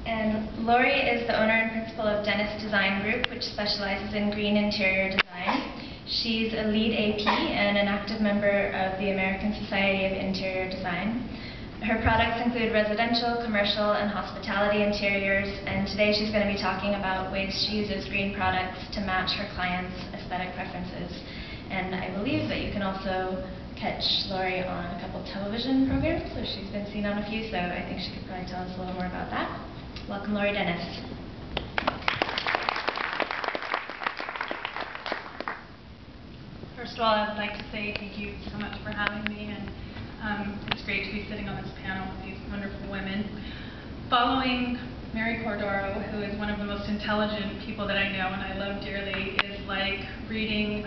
And Lori is the owner and principal of Dennis Design Group, which specializes in green interior design. She's a lead AP and an active member of the American Society of Interior Design. Her products include residential, commercial, and hospitality interiors, and today she's going to be talking about ways she uses green products to match her clients' aesthetic preferences. And I believe that you can also catch Lori on a couple television programs, so she's been seen on a few, so I think she could probably tell us a little more about that. Welcome, Lori Dennis. First of all, I'd like to say thank you so much for having me, and it's great to be sitting on this panel with these wonderful women. Following Mary Cordaro, who is one of the most intelligent people that I know and I love dearly, is like reading,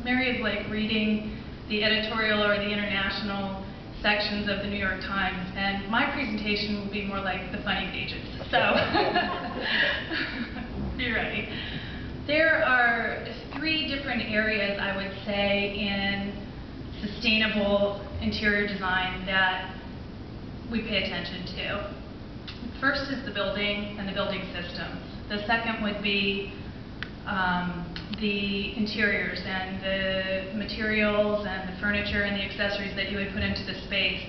Mary is like reading the editorial or the international sections of the New York Times, and my presentation will be more like the funny pages, so be ready. There are 3 different areas, I would say, in sustainable interior design that we pay attention to. First is the building and the building systems. The second would be the interiors and the materials and the furniture and the accessories that you would put into the space.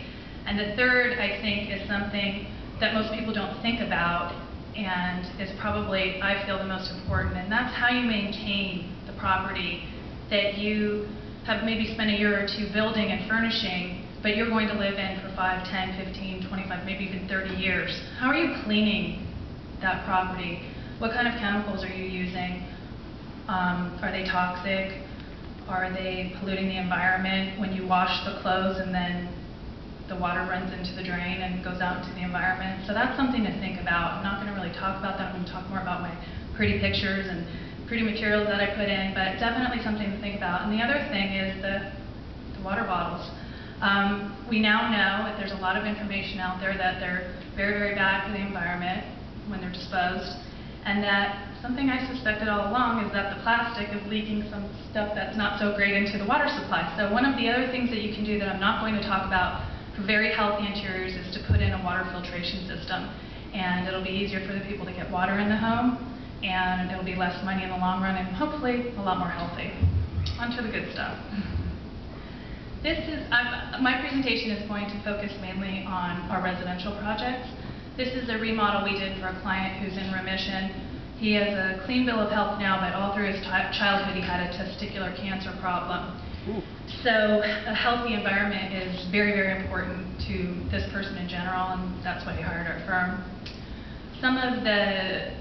And the third, I think, is something that most people don't think about and is probably, I feel, the most important, and that's how you maintain the property that you have maybe spent a year or 2 building and furnishing, but you're going to live in for 5, 10, 15, 25, maybe even 30 years. How are you cleaning that property? What kind of chemicals are you using? Are they toxic? Are they polluting the environment when you wash the clothes and then the water runs into the drain and goes out into the environment? So that's something to think about. I'm not going to really talk about that. I'm going to talk more about my pretty pictures and pretty materials that I put in, but definitely something to think about. And the other thing is the water bottles. We now know that there's a lot of information out there that they're very, very bad for the environment when they're disposed, and that something I suspected all along is that the plastic is leaking some stuff that's not so great into the water supply. So one of the other things that you can do that I'm not going to talk about for very healthy interiors is to put in a water filtration system. And it'll be easier for the people to get water in the home, and it'll be less money in the long run, and hopefully a lot more healthy. On to the good stuff. My presentation is going to focus mainly on our residential projects. This is a remodel we did for a client who's in remission. He has a clean bill of health now, but all through his childhood he had a testicular cancer problem. Ooh. So a healthy environment is very, very important to this person in general, and that's why he hired our firm. Some of the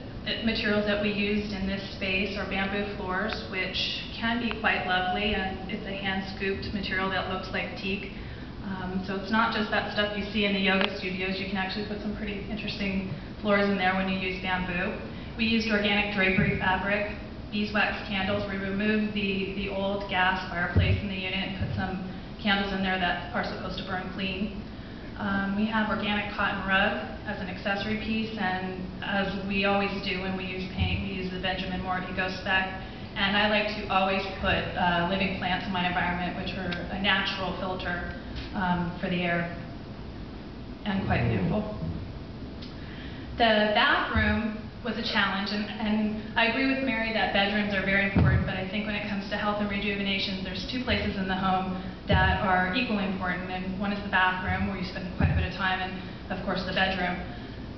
materials that we used in this space are bamboo floors, which can be quite lovely, and it's a hand-scooped material that looks like teak. So it's not just that stuff you see in the yoga studios. You can actually put some pretty interesting floors in there when you use bamboo. We used organic drapery fabric, beeswax candles. We removed the old gas fireplace in the unit and put some candles in there that are supposed to burn clean. We have organic cotton rug as an accessory piece, and as we always do when we use paint, we use the Benjamin Moore Eco-Spec. And I like to always put living plants in my environment, which are a natural filter for the air, and quite beautiful. The bathroom was a challenge, and I agree with Mary that bedrooms are very important, but I think when it comes to health and rejuvenation, there's 2 places in the home that are equally important, and one is the bathroom, where you spend quite a bit of time, and of course the bedroom.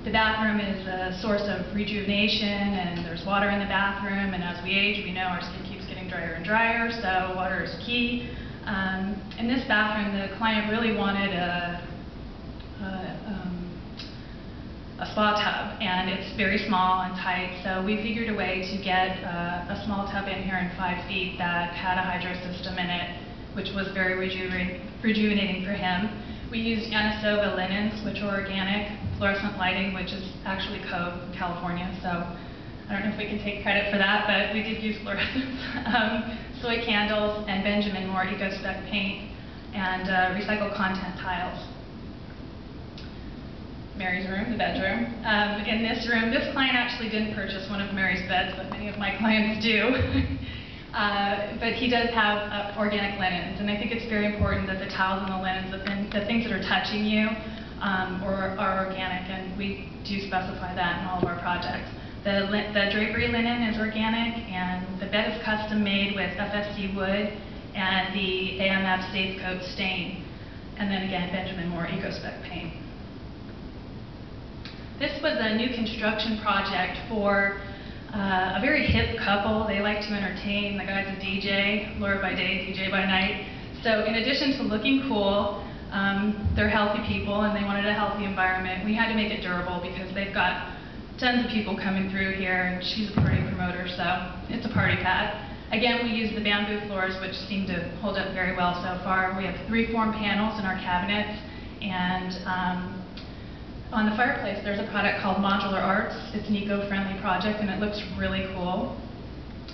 The bathroom is a source of rejuvenation, and there's water in the bathroom, and as we age, we know our skin keeps getting drier and drier, so water is key. In this bathroom, the client really wanted a spa tub, and it's very small and tight, so we figured a way to get a small tub in here in 5 feet that had a hydro system in it, which was very rejuvenating for him. We used Yanisova linens, which are organic, fluorescent lighting, which is actually code in California, so I don't know if we can take credit for that, but we did use fluorescents. Soy candles and Benjamin Moore Eco-Spec paint, and recycled content tiles. Mary's room, the bedroom. In this room, this client actually didn't purchase one of Mary's beds, but many of my clients do. But he does have organic linens, and I think it's very important that the towels and the linens, the things that are touching you, are organic. And we do specify that in all of our projects. The drapery linen is organic, and the bed is custom made with FSC wood and the AMF Safe Coat stain. And then again, Benjamin Moore EcoSpec paint. This was a new construction project for a very hip couple. They like to entertain. The guy's a DJ, Laura by day, DJ by night. So in addition to looking cool, they're healthy people and they wanted a healthy environment. We had to make it durable because they've got tons of people coming through here, and she's a party promoter, so it's a party pad. Again, we use the bamboo floors, which seem to hold up very well so far. We have 3 form panels in our cabinets, and on the fireplace there's a product called Modular Arts. It's an eco-friendly project and it looks really cool.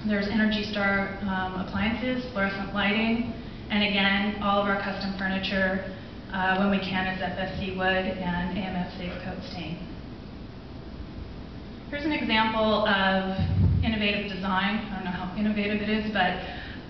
There's Energy Star appliances, fluorescent lighting, and again, all of our custom furniture, when we can, is FSC wood and AMF Safe Coat stain. Here's an example of innovative design. I don't know how innovative it is, but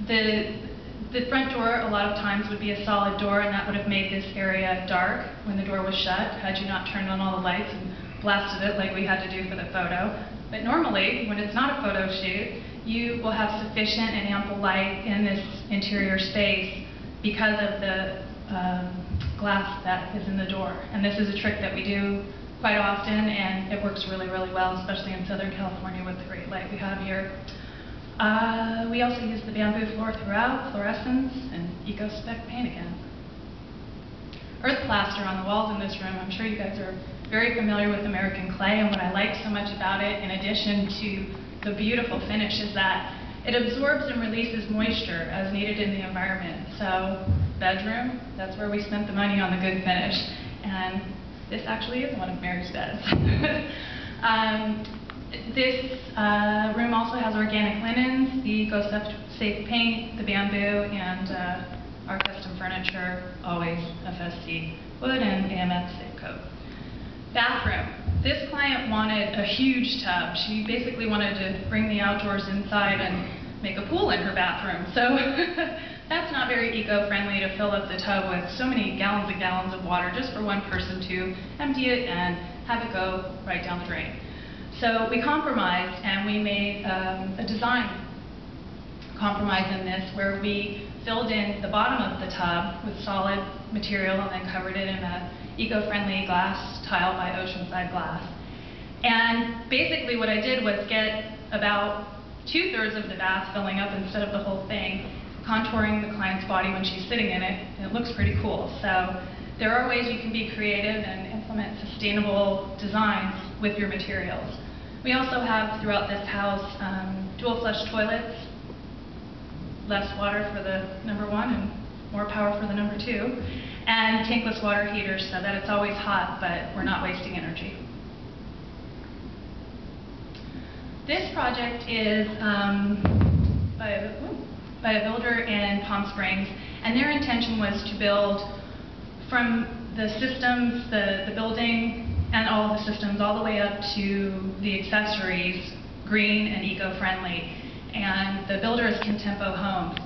the front door a lot of times would be a solid door, and that would have made this area dark when the door was shut, had you not turned on all the lights and blasted it like we had to do for the photo. But normally, when it's not a photo shoot, you will have sufficient and ample light in this interior space because of the glass that is in the door. And this is a trick that we do quite often, and it works really, really well, especially in Southern California with the great light we have here. We also use the bamboo floor throughout, fluorescence, and EcoSpec paint again. Earth plaster on the walls in this room. I'm sure you guys are very familiar with American clay, and what I like so much about it, in addition to the beautiful finish, is that it absorbs and releases moisture as needed in the environment. So, bedroom, that's where we spent the money on the good finish. And this actually is one of Mary's beds. This room also has organic linens, the EcoSafe paint, the bamboo, and our custom furniture, always FSC wood and AMF Safe Coat. Bathroom. This client wanted a huge tub. She basically wanted to bring the outdoors inside and make a pool in her bathroom. So that's not very eco-friendly to fill up the tub with so many gallons and gallons of water just for one person to empty it and have it go right down the drain. So we compromised, and we made a design compromise in this where we filled in the bottom of the tub with solid material and then covered it in a eco-friendly glass tile by Oceanside Glass. And basically what I did was get about 2/3 of the bath filling up instead of the whole thing, contouring the client's body when she's sitting in it, and it looks pretty cool. So there are ways you can be creative and implement sustainable designs with your materials. We also have throughout this house dual flush toilets, less water for the number 1 and more power for the number 2, and tankless water heaters so that it's always hot, but we're not wasting energy. This project is by a builder in Palm Springs, and their intention was to build from the systems, the building, and all of the systems, all the way up to the accessories, green and eco-friendly. And the builder is Contempo Homes.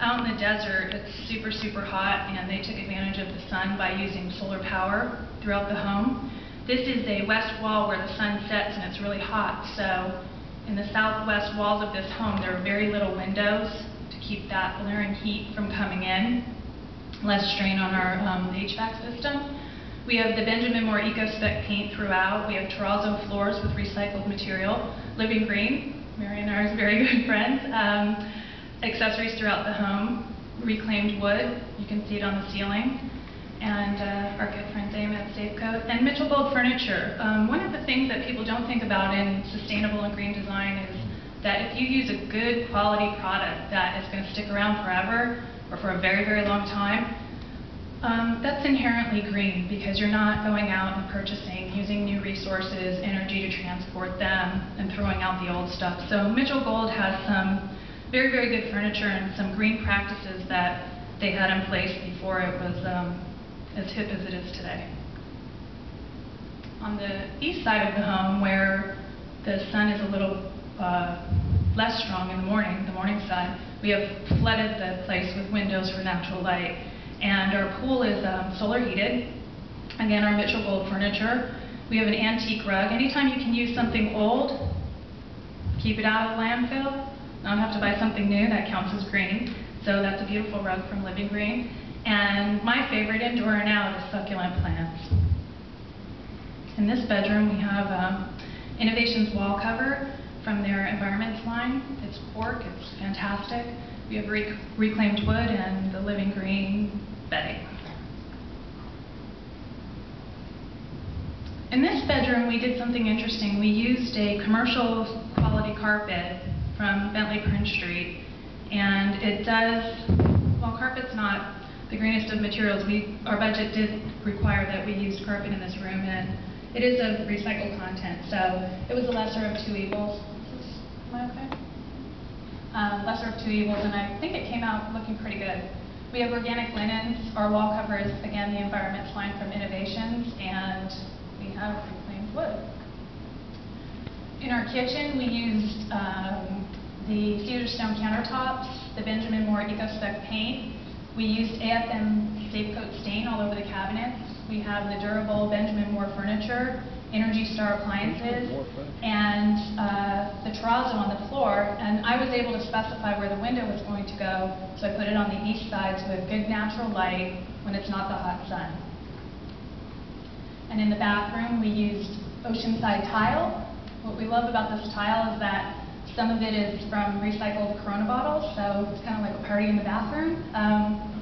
Out in the desert, it's super, super hot, and they took advantage of the sun by using solar power throughout the home. This is a west wall where the sun sets and it's really hot, so in the southwest walls of this home, there are very little windows to keep that blaring heat from coming in, less strain on our HVAC system. We have the Benjamin Moore EcoSpec paint throughout. We have terrazzo floors with recycled material, living green, Mary and I are very good friends, accessories throughout the home, reclaimed wood, you can see it on the ceiling, and our good friends AMF Safe Coat, and Mitchell Gold furniture. One of the things that people don't think about in sustainable and green design is that if you use a good quality product that is going to stick around forever or for a very, very long time, that's inherently green because you're not going out and purchasing, using new resources, energy to transport them, and throwing out the old stuff. So Mitchell Gold has some very, very good furniture and some green practices that they had in place before it was as hip as it is today. On the east side of the home, where the sun is a little less strong in the morning side, we have flooded the place with windows for natural light. And our pool is solar heated. Again, our Mitchell Gold furniture. We have an antique rug. Anytime you can use something old, keep it out of the landfill, not have to buy something new, that counts as green. So that's a beautiful rug from Living Green. And my favorite indoor and out is succulent plants. In this bedroom we have Innovations wall cover from their Environments line. It's cork, it's fantastic. We have reclaimed wood and the Living Green bedding. In this bedroom, we did something interesting. We used a commercial quality carpet from Bentley Prince Street, and it does, while carpet's not the greenest of materials, our budget did require that we use carpet in this room, and it is of recycled content, so it was the lesser of two evils. Am I okay? Lesser of two evils, and I think it came out looking pretty good. We have organic linens. Our wall cover is, again, the Environments line from Innovations, and we have reclaimed wood. In our kitchen, we used the cedar stone countertops, the Benjamin Moore EcoSpec paint. We used AFM Safe Coat stain all over the cabinets. We have the durable Benjamin Moore furniture, Energy Star appliances, and the terrazzo on the floor. And I was able to specify where the window was going to go, so I put it on the east side so we have good natural light when it's not the hot sun. And in the bathroom, we used oceanside tile. What we love about this tile is that some of it is from recycled Corona bottles, so it's kind of like a party in the bathroom,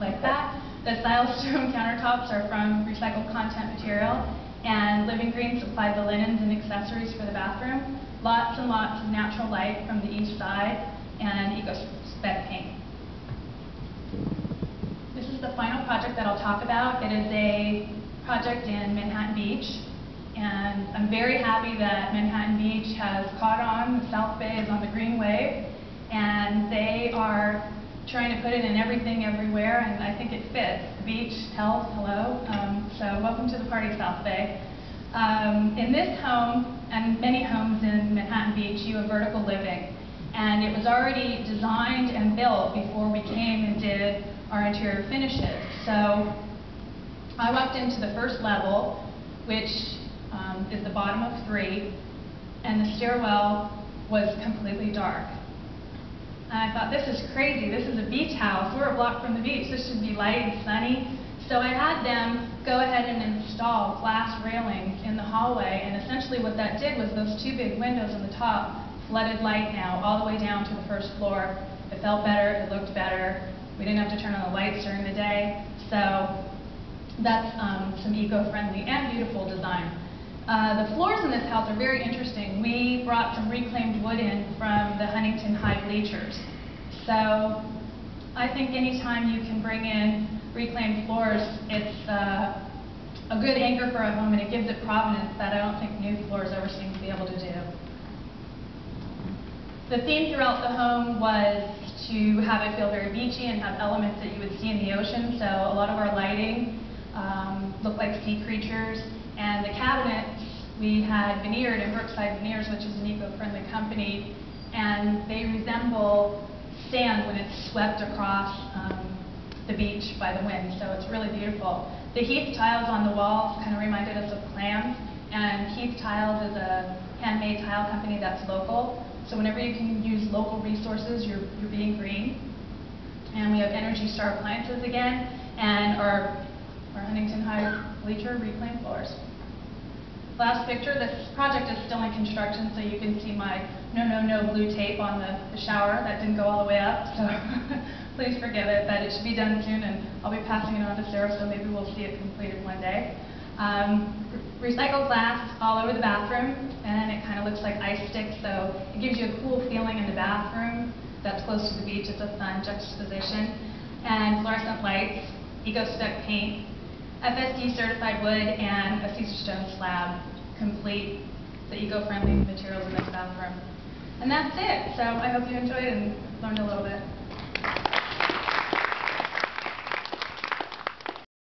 like that. The Silestone countertops are from recycled content material, and Living Green supplied the linens and accessories for the bathroom. Lots and lots of natural light from the east side, and EcoSpec paint. This is the final project that I'll talk about. It is a project in Manhattan Beach, and I'm very happy that Manhattan Beach has caught on. The South Bay is on the green wave, and they are trying to put it in everything everywhere, and I think it fits. The beach, health, hello. So welcome to the party, South Bay. In this home, and many homes in Manhattan Beach, you have vertical living, and it was already designed and built before we came and did our interior finishes. So I walked into the first level, which is the bottom of 3, and the stairwell was completely dark. And I thought, this is crazy. This is a beach house. We're a block from the beach. This should be light and sunny. So I had them go ahead and install glass railings in the hallway, and essentially what that did was those 2 big windows on the top flooded light now all the way down to the first floor. It felt better. It looked better. We didn't have to turn on the lights during the day. So that's some eco-friendly and beautiful design. The floors in this house are very interesting. We brought some reclaimed wood in from the Huntington High bleachers. So I think anytime you can bring in reclaimed floors, it's a good anchor for a home, and it gives it provenance that I don't think new floors ever seem to be able to do. The theme throughout the home was to have it feel very beachy and have elements that you would see in the ocean. So a lot of our lighting looked like sea creatures. And the cabinets, we had veneered in Brookside Veneers, which is an eco-friendly company, and they resemble sand when it's swept across the beach by the wind, so it's really beautiful. The Heath tiles on the walls kind of reminded us of clams, and Heath Tiles is a handmade tile company that's local, so whenever you can use local resources, you're being green. And we have Energy Star appliances again, and our Huntington High bleacher reclaimed floors. Last picture, this project is still in construction, so you can see my no blue tape on the shower. That didn't go all the way up, so please forgive it, but it should be done soon, and I'll be passing it on to Sarah, so maybe we'll see it completed one day. Recycled glass all over the bathroom, and it kind of looks like ice sticks, so it gives you a cool feeling in the bathroom that's close to the beach. It's a fun juxtaposition. And fluorescent lights, EcoSpec paint, FSD certified wood, and a Cedar stone slab complete the eco-friendly materials in this bathroom. And that's it. So I hope you enjoyed and learned a little bit.